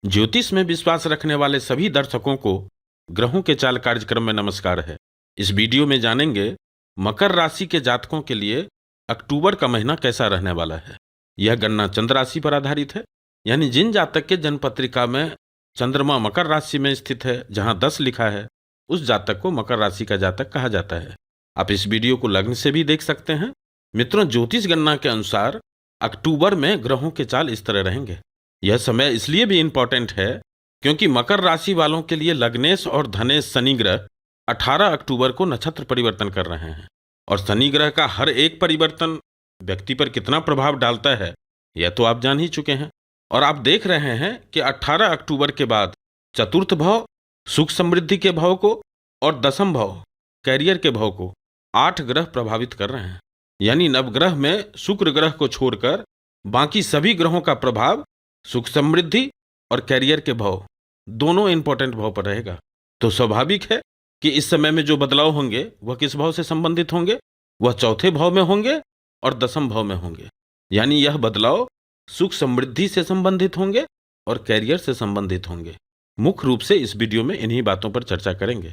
ज्योतिष में विश्वास रखने वाले सभी दर्शकों को ग्रहों के चाल कार्यक्रम में नमस्कार है। इस वीडियो में जानेंगे मकर राशि के जातकों के लिए अक्टूबर का महीना कैसा रहने वाला है। यह गणना चंद्र राशि पर आधारित है, यानी जिन जातक के जन्म पत्रिका में चंद्रमा मकर राशि में स्थित है, जहां 10 लिखा है, उस जातक को मकर राशि का जातक कहा जाता है। आप इस वीडियो को लग्न से भी देख सकते हैं। मित्रों, ज्योतिष गणना के अनुसार अक्टूबर में ग्रहों के चाल इस तरह रहेंगे। यह समय इसलिए भी इंपॉर्टेंट है क्योंकि मकर राशि वालों के लिए लग्नेश और धनेश शनि ग्रह 18 अक्टूबर को नक्षत्र परिवर्तन कर रहे हैं, और शनि ग्रह का हर एक परिवर्तन व्यक्ति पर कितना प्रभाव डालता है यह तो आप जान ही चुके हैं। और आप देख रहे हैं कि 18 अक्टूबर के बाद चतुर्थ भाव सुख समृद्धि के भाव को और दसम भाव कैरियर के भाव को 8 ग्रह प्रभावित कर रहे हैं। यानी नवग्रह में शुक्र ग्रह को छोड़कर बाकी सभी ग्रहों का प्रभाव सुख समृद्धि और कैरियर के भाव दोनों इंपॉर्टेंट भाव पर रहेगा। तो स्वाभाविक है कि इस समय में जो बदलाव होंगे वह किस भाव से संबंधित होंगे? वह चौथे भाव में होंगे और दसम भाव में होंगे। यानी यह बदलाव सुख समृद्धि से संबंधित होंगे और कैरियर से संबंधित होंगे। मुख्य रूप से इस वीडियो में इन्हीं बातों पर चर्चा करेंगे।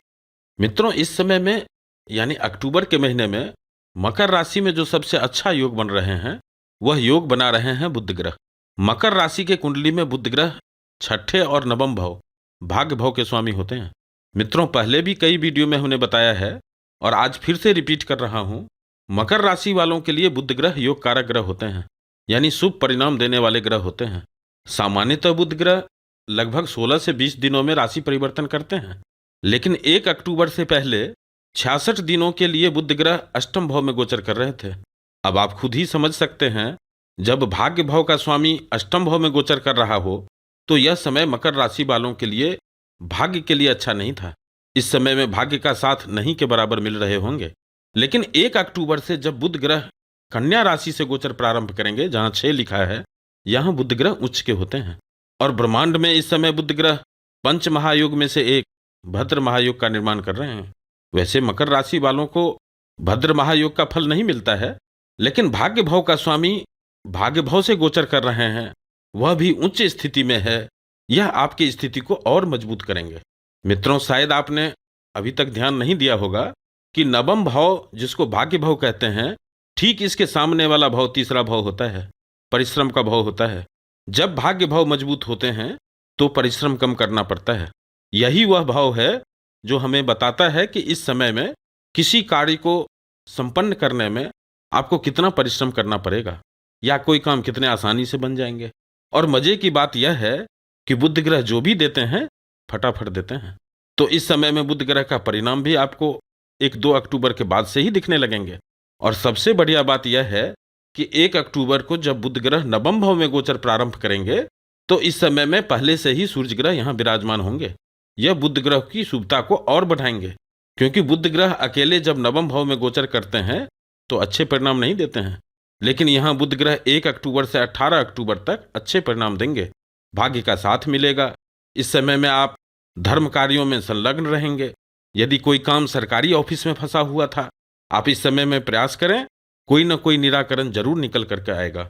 मित्रों, इस समय में यानी अक्टूबर के महीने में मकर राशि में जो सबसे अच्छा योग बन रहे हैं वह योग बना रहे हैं बुध ग्रह। मकर राशि के कुंडली में बुध ग्रह छठे और नवम भाव भाग्य भाव के स्वामी होते हैं। मित्रों, पहले भी कई वीडियो में हमने बताया है और आज फिर से रिपीट कर रहा हूं, मकर राशि वालों के लिए बुध ग्रह योग कारक ग्रह होते हैं, यानी शुभ परिणाम देने वाले ग्रह होते हैं। सामान्यतः बुध ग्रह लगभग 16 से 20 दिनों में राशि परिवर्तन करते हैं, लेकिन 1 अक्टूबर से पहले 66 दिनों के लिए बुध ग्रह अष्टम भाव में गोचर कर रहे थे। अब आप खुद ही समझ सकते हैं, जब भाग्य भाव का स्वामी अष्टम भाव में गोचर कर रहा हो तो यह समय मकर राशि वालों के लिए भाग्य के लिए अच्छा नहीं था। इस समय में भाग्य का साथ नहीं के बराबर मिल रहे होंगे। लेकिन 1 अक्टूबर से जब बुध ग्रह कन्या राशि से गोचर प्रारंभ करेंगे, जहां 6 लिखा है, यहां बुध ग्रह उच्च के होते हैं। और ब्रह्मांड में इस समय बुध ग्रह पंच महायोग में से एक भद्र महायोग का निर्माण कर रहे हैं। वैसे मकर राशि वालों को भद्र महायोग का फल नहीं मिलता है, लेकिन भाग्य भाव का स्वामी भाग्य भाव से गोचर कर रहे हैं, वह भी उच्च स्थिति में है। यह आपकी स्थिति को और मजबूत करेंगे। मित्रों, शायद आपने अभी तक ध्यान नहीं दिया होगा कि नवम भाव, जिसको भाग्य भाव कहते हैं, ठीक इसके सामने वाला भाव तीसरा भाव होता है, परिश्रम का भाव होता है। जब भाग्य भाव मजबूत होते हैं तो परिश्रम कम करना पड़ता है। यही वह भाव है जो हमें बताता है कि इस समय में किसी कार्य को संपन्न करने में आपको कितना परिश्रम करना पड़ेगा या कोई काम कितने आसानी से बन जाएंगे। और मजे की बात यह है कि बुध ग्रह जो भी देते हैं फटाफट देते हैं। तो इस समय में बुध ग्रह का परिणाम भी आपको 1-2 अक्टूबर के बाद से ही दिखने लगेंगे। और सबसे बढ़िया बात यह है कि 1 अक्टूबर को जब बुध ग्रह नवम भाव में गोचर प्रारंभ करेंगे तो इस समय में पहले से ही सूर्य ग्रह यहाँ विराजमान होंगे। यह बुध ग्रह की शुभता को और बढ़ाएंगे, क्योंकि बुध ग्रह अकेले जब नवम भाव में गोचर करते हैं तो अच्छे परिणाम नहीं देते हैं, लेकिन यहाँ बुध ग्रह 1 अक्टूबर से 18 अक्टूबर तक अच्छे परिणाम देंगे। भाग्य का साथ मिलेगा। इस समय में आप धर्म कार्यों में संलग्न रहेंगे। यदि कोई काम सरकारी ऑफिस में फंसा हुआ था, आप इस समय में प्रयास करें, कोई न कोई निराकरण जरूर निकल करके आएगा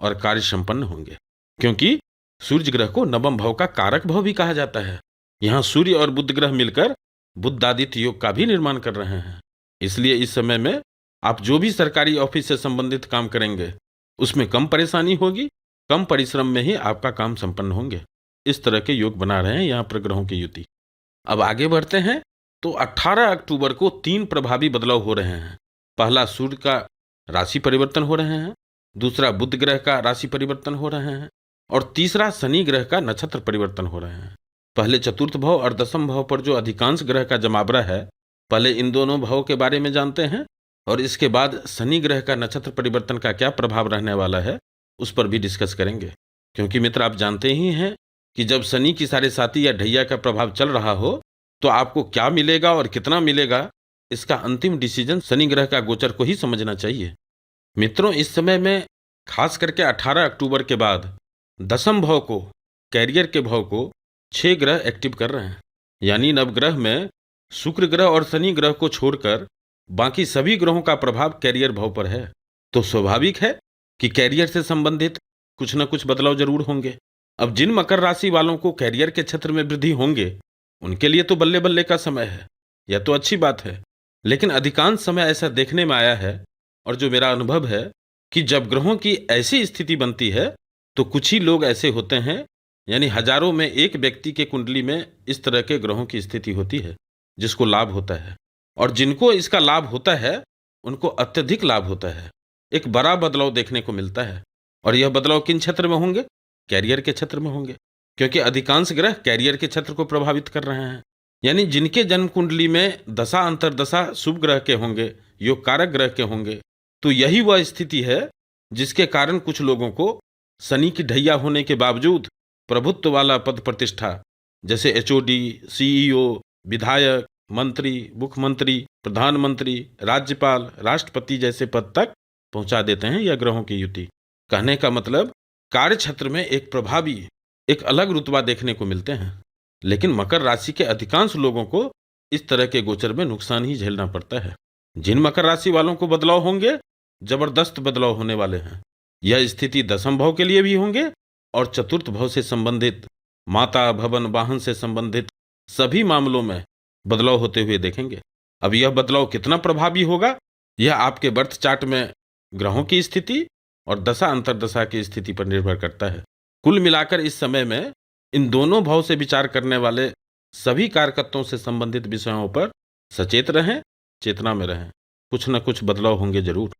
और कार्य संपन्न होंगे। क्योंकि सूर्य ग्रह को नवम भाव का कारक भाव भी कहा जाता है। यहाँ सूर्य और बुध ग्रह मिलकर बुधादित्य योग का भी निर्माण कर रहे हैं। इसलिए इस समय में आप जो भी सरकारी ऑफिस से संबंधित काम करेंगे उसमें कम परेशानी होगी, कम परिश्रम में ही आपका काम संपन्न होंगे। इस तरह के योग बना रहे हैं यहाँ पर ग्रहों की युति। अब आगे बढ़ते हैं तो 18 अक्टूबर को 3 प्रभावी बदलाव हो रहे हैं। पहला सूर्य का राशि परिवर्तन हो रहे हैं, दूसरा बुध ग्रह का राशि परिवर्तन हो रहे हैं, और तीसरा शनि ग्रह का नक्षत्र परिवर्तन हो रहे हैं। पहले चतुर्थ भाव और दसम भाव पर जो अधिकांश ग्रह का जमावड़ा है, पहले इन दोनों भावों के बारे में जानते हैं और इसके बाद शनि ग्रह का नक्षत्र परिवर्तन का क्या प्रभाव रहने वाला है उस पर भी डिस्कस करेंगे। क्योंकि मित्र, आप जानते ही हैं कि जब शनि की साढ़े साती या ढैया का प्रभाव चल रहा हो तो आपको क्या मिलेगा और कितना मिलेगा, इसका अंतिम डिसीजन शनि ग्रह का गोचर को ही समझना चाहिए। मित्रों, इस समय में खास करके 18 अक्टूबर के बाद दसम भाव को, कैरियर के भाव को 6 ग्रह एक्टिव कर रहे हैं। यानी नवग्रह में शुक्र ग्रह और शनि ग्रह को छोड़कर बाकी सभी ग्रहों का प्रभाव कैरियर भाव पर है। तो स्वाभाविक है कि कैरियर से संबंधित कुछ न कुछ बदलाव जरूर होंगे। अब जिन मकर राशि वालों को कैरियर के क्षेत्र में वृद्धि होंगे उनके लिए तो बल्ले बल्ले का समय है, यह तो अच्छी बात है। लेकिन अधिकांश समय ऐसा देखने में आया है और जो मेरा अनुभव है कि जब ग्रहों की ऐसी स्थिति बनती है तो कुछ ही लोग ऐसे होते हैं, यानी हजारों में एक व्यक्ति के कुंडली में इस तरह के ग्रहों की स्थिति होती है जिसको लाभ होता है, और जिनको इसका लाभ होता है उनको अत्यधिक लाभ होता है। एक बड़ा बदलाव देखने को मिलता है, और यह बदलाव किन क्षेत्र में होंगे? कैरियर के क्षेत्र में होंगे, क्योंकि अधिकांश ग्रह कैरियर के क्षेत्र को प्रभावित कर रहे हैं। यानी जिनके जन्म कुंडली में दशा अंतर्दशा शुभ ग्रह के होंगे, योग कारक ग्रह के होंगे, तो यही वह स्थिति है जिसके कारण कुछ लोगों को शनि की ढैया होने के बावजूद प्रभुत्व वाला पद प्रतिष्ठा, जैसे एचओडी, सीईओ, विधायक, मंत्री, मुख्यमंत्री, प्रधानमंत्री, राज्यपाल, राष्ट्रपति जैसे पद तक पहुंचा देते हैं यह ग्रहों की युति। कहने का मतलब कार्य क्षेत्र में एक प्रभावी, एक अलग रुतबा देखने को मिलते हैं। लेकिन मकर राशि के अधिकांश लोगों को इस तरह के गोचर में नुकसान ही झेलना पड़ता है। जिन मकर राशि वालों को बदलाव होंगे, जबरदस्त बदलाव होने वाले हैं। यह स्थिति दसम भाव के लिए भी होंगे और चतुर्थ भाव से संबंधित, माता, भवन, वाहन से संबंधित सभी मामलों में बदलाव होते हुए देखेंगे। अब यह बदलाव कितना प्रभावी होगा, यह आपके बर्थ चार्ट में ग्रहों की स्थिति और दशा अंतर्दशा की स्थिति पर निर्भर करता है। कुल मिलाकर इस समय में इन दोनों भाव से विचार करने वाले सभी कारकत्वों से संबंधित विषयों पर सचेत रहें, चेतना में रहें। कुछ न कुछ बदलाव होंगे जरूर।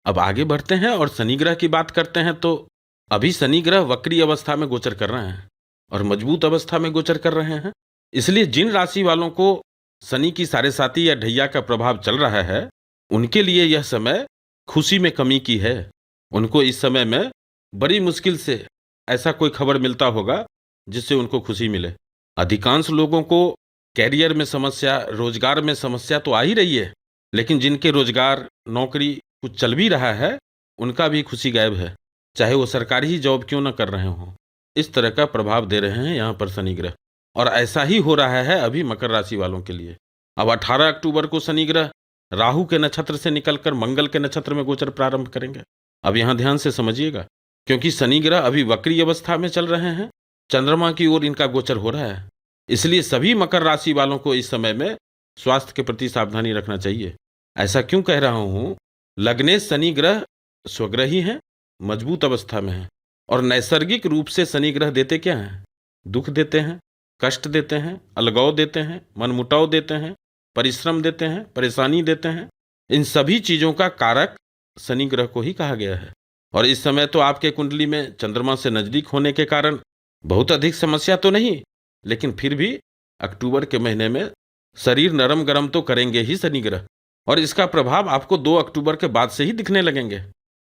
अब आगे बढ़ते हैं और शनि ग्रह की बात करते हैं। तो अभी शनि ग्रह वक्री अवस्था में गोचर कर रहे हैं और मजबूत अवस्था में गोचर कर रहे हैं। इसलिए जिन राशि वालों को शनि की साढ़ेसाती या ढैया का प्रभाव चल रहा है, उनके लिए यह समय खुशी में कमी की है। उनको इस समय में बड़ी मुश्किल से ऐसा कोई खबर मिलता होगा जिससे उनको खुशी मिले। अधिकांश लोगों को कैरियर में समस्या, रोजगार में समस्या तो आ ही रही है, लेकिन जिनके रोजगार, नौकरी कुछ चल भी रहा है, उनका भी खुशी गायब है, चाहे वो सरकारी ही जॉब क्यों न कर रहे हों। इस तरह का प्रभाव दे रहे हैं यहाँ पर शनि ग्रह, और ऐसा ही हो रहा है अभी मकर राशि वालों के लिए। अब 18 अक्टूबर को शनि ग्रह राहु के नक्षत्र से निकलकर मंगल के नक्षत्र में गोचर प्रारंभ करेंगे। अब यहाँ ध्यान से समझिएगा, क्योंकि शनि ग्रह अभी वक्री अवस्था में चल रहे हैं, चंद्रमा की ओर इनका गोचर हो रहा है। इसलिए सभी मकर राशि वालों को इस समय में स्वास्थ्य के प्रति सावधानी रखना चाहिए। ऐसा क्यों कह रहा हूँ? लग्नेश शनि ग्रह स्वग्रही हैं, मजबूत अवस्था में हैं, और नैसर्गिक रूप से शनि ग्रह देते क्या हैं? दुख देते हैं, कष्ट देते हैं, अलगाव देते हैं, मनमुटाव देते हैं, परिश्रम देते हैं, परेशानी देते हैं। इन सभी चीजों का कारक शनि ग्रह को ही कहा गया है। और इस समय तो आपके कुंडली में चंद्रमा से नजदीक होने के कारण बहुत अधिक समस्या तो नहीं, लेकिन फिर भी अक्टूबर के महीने में शरीर नरम गरम तो करेंगे ही शनि ग्रह, और इसका प्रभाव आपको 2 अक्टूबर के बाद से ही दिखने लगेंगे।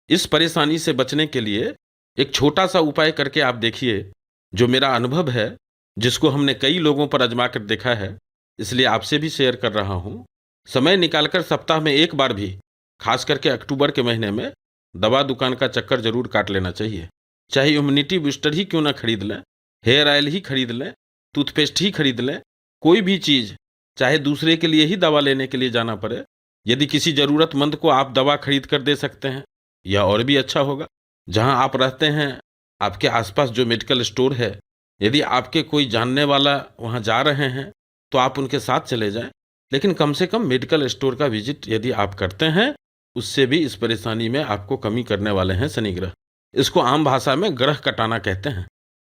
इस परेशानी से बचने के लिए एक छोटा सा उपाय करके आप देखिए, जो मेरा अनुभव है, जिसको हमने कई लोगों पर आजमा कर देखा है, इसलिए आपसे भी शेयर कर रहा हूँ। समय निकालकर सप्ताह में एक बार भी, खास करके अक्टूबर के महीने में, दवा दुकान का चक्कर जरूर काट लेना चाहिए। चाहे इम्यूनिटी बूस्टर ही क्यों ना खरीद लें, हेयर ऑयल ही खरीद लें, टूथपेस्ट ही खरीद लें, कोई भी चीज़, चाहे दूसरे के लिए ही दवा लेने के लिए जाना पड़े, यदि किसी ज़रूरतमंद को आप दवा खरीद कर दे सकते हैं, यह और भी अच्छा होगा। जहां आप रहते हैं, आपके आसपास जो मेडिकल स्टोर है, यदि आपके कोई जानने वाला वहां जा रहे हैं तो आप उनके साथ चले जाएं, लेकिन कम से कम मेडिकल स्टोर का विजिट यदि आप करते हैं, उससे भी इस परेशानी में आपको कमी करने वाले हैं शनि ग्रह। इसको आम भाषा में ग्रह कटाना कहते हैं।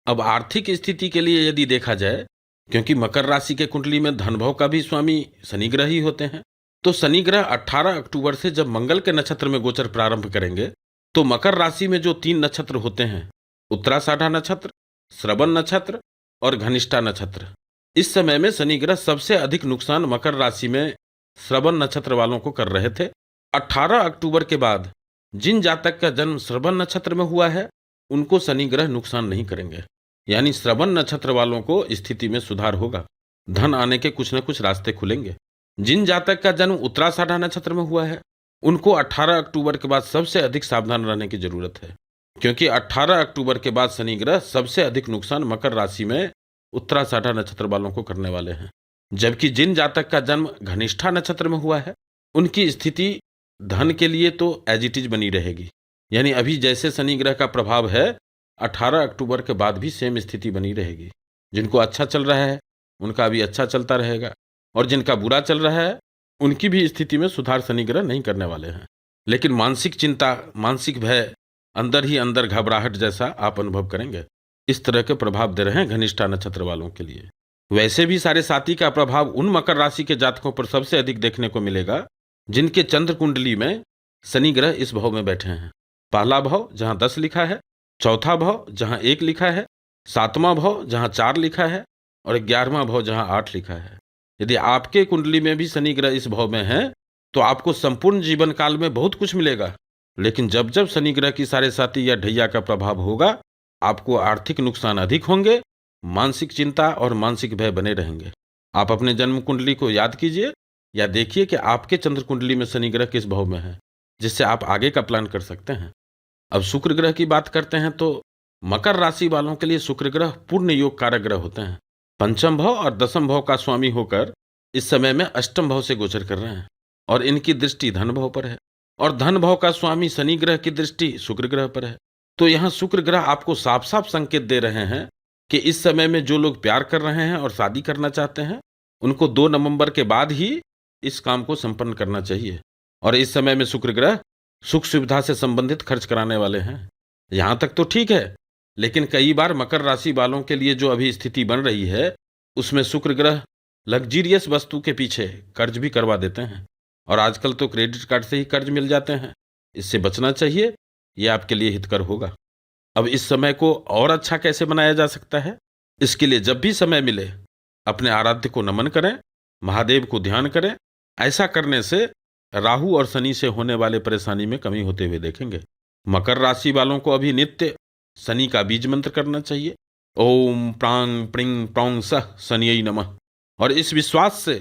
अब आर्थिक स्थिति के लिए यदि देखा जाए, क्योंकि मकर राशि के कुंडली में धन भाव का भी स्वामी शनि ग्रह ही होते हैं, तो शनि ग्रह 18 अक्टूबर से जब मंगल के नक्षत्र में गोचर प्रारंभ करेंगे, तो मकर राशि में जो 3 नक्षत्र होते हैं, उत्तराषाढ़ा नक्षत्र, श्रवण नक्षत्र और घनिष्ठा नक्षत्र, इस समय में शनि ग्रह सबसे अधिक नुकसान मकर राशि में श्रवण नक्षत्र वालों को कर रहे थे। 18 अक्टूबर के बाद जिन जातक का जन्म श्रवण नक्षत्र में हुआ है, उनको शनि ग्रह नुकसान नहीं करेंगे। यानी श्रवण नक्षत्र वालों को स्थिति में सुधार होगा, धन आने के कुछ न कुछ रास्ते खुलेंगे। जिन जातक का जन्म उत्तराषाढ़ा नक्षत्र में हुआ है, उनको 18 अक्टूबर के बाद सबसे अधिक सावधान रहने की जरूरत है, क्योंकि 18 अक्टूबर के बाद शनि ग्रह सबसे अधिक नुकसान मकर राशि में उत्तराषाढ़ा नक्षत्र वालों को करने वाले हैं। जबकि जिन जातक का जन्म घनिष्ठा नक्षत्र में हुआ है, उनकी स्थिति धन के लिए तो एज इट इज बनी रहेगी। यानी अभी जैसे शनि ग्रह का प्रभाव है, 18 अक्टूबर के बाद भी सेम स्थिति बनी रहेगी। जिनको अच्छा चल रहा है उनका भी अच्छा चलता रहेगा, और जिनका बुरा चल रहा है उनकी भी स्थिति में सुधार शनि ग्रह नहीं करने वाले हैं। लेकिन मानसिक चिंता, मानसिक भय, अंदर ही अंदर घबराहट जैसा आप अनुभव करेंगे। इस तरह के प्रभाव दे रहे हैं घनिष्ठा नक्षत्र वालों के लिए। वैसे भी साढ़े साती का प्रभाव उन मकर राशि के जातकों पर सबसे अधिक देखने को मिलेगा जिनके चंद्र कुंडली में शनि ग्रह इस भाव में बैठे हैं। पहला भाव जहां 10 लिखा है, चौथा भाव जहां 1 लिखा है, 7वां भाव जहां 4 लिखा है, और 11वां भाव जहां 8 लिखा है। यदि आपके कुंडली में भी शनि ग्रह इस भाव में है तो आपको संपूर्ण जीवन काल में बहुत कुछ मिलेगा। लेकिन जब जब शनि ग्रह की साढ़े साती या ढैया का प्रभाव होगा, आपको आर्थिक नुकसान अधिक होंगे, मानसिक चिंता और मानसिक भय बने रहेंगे। आप अपने जन्म कुंडली को याद कीजिए या देखिए कि आपके चंद्र कुंडली में शनि ग्रह किस भाव में है, जिससे आप आगे का प्लान कर सकते हैं। अब शुक्र ग्रह की बात करते हैं तो मकर राशि वालों के लिए शुक्र ग्रह पूर्ण योग कारक ग्रह होते हैं। पंचम भाव और दसम भाव का स्वामी होकर इस समय में अष्टम भाव से गोचर कर रहे हैं, और इनकी दृष्टि धन भाव पर है, और धन भाव का स्वामी शनि ग्रह की दृष्टि शुक्र ग्रह पर है। तो यहाँ शुक्र ग्रह आपको साफ साफ संकेत दे रहे हैं कि इस समय में जो लोग प्यार कर रहे हैं और शादी करना चाहते हैं उनको 2 नवंबर के बाद ही इस काम को संपन्न करना चाहिए। और इस समय में शुक्र ग्रह सुख सुविधा से संबंधित खर्च कराने वाले हैं। यहाँ तक तो ठीक है, लेकिन कई बार मकर राशि वालों के लिए जो अभी स्थिति बन रही है उसमें शुक्र ग्रह लग्जीरियस वस्तु के पीछे कर्ज भी करवा देते हैं, और आजकल तो क्रेडिट कार्ड से ही कर्ज मिल जाते हैं। इससे बचना चाहिए, ये आपके लिए हितकर होगा। अब इस समय को और अच्छा कैसे बनाया जा सकता है, इसके लिए जब भी समय मिले अपने आराध्य को नमन करें, महादेव को ध्यान करें। ऐसा करने से राहु और शनि से होने वाले परेशानी में कमी होते हुए देखेंगे। मकर राशि वालों को अभी नित्य शनि का बीज मंत्र करना चाहिए, ओम प्रांग प्रिंग प्रौंग सह शनियै नमः। और इस विश्वास से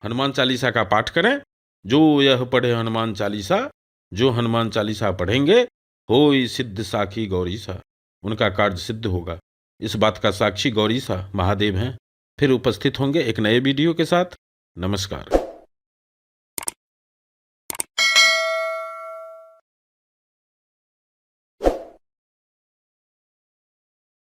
हनुमान चालीसा का पाठ करें। जो यह पढ़े हनुमान चालीसा, जो हनुमान चालीसा पढ़ेंगे होई सिद्ध साखी गौरीसा, उनका कार्य सिद्ध होगा। इस बात का साक्षी गौरीसा महादेव हैं। फिर उपस्थित होंगे एक नए वीडियो के साथ। नमस्कार।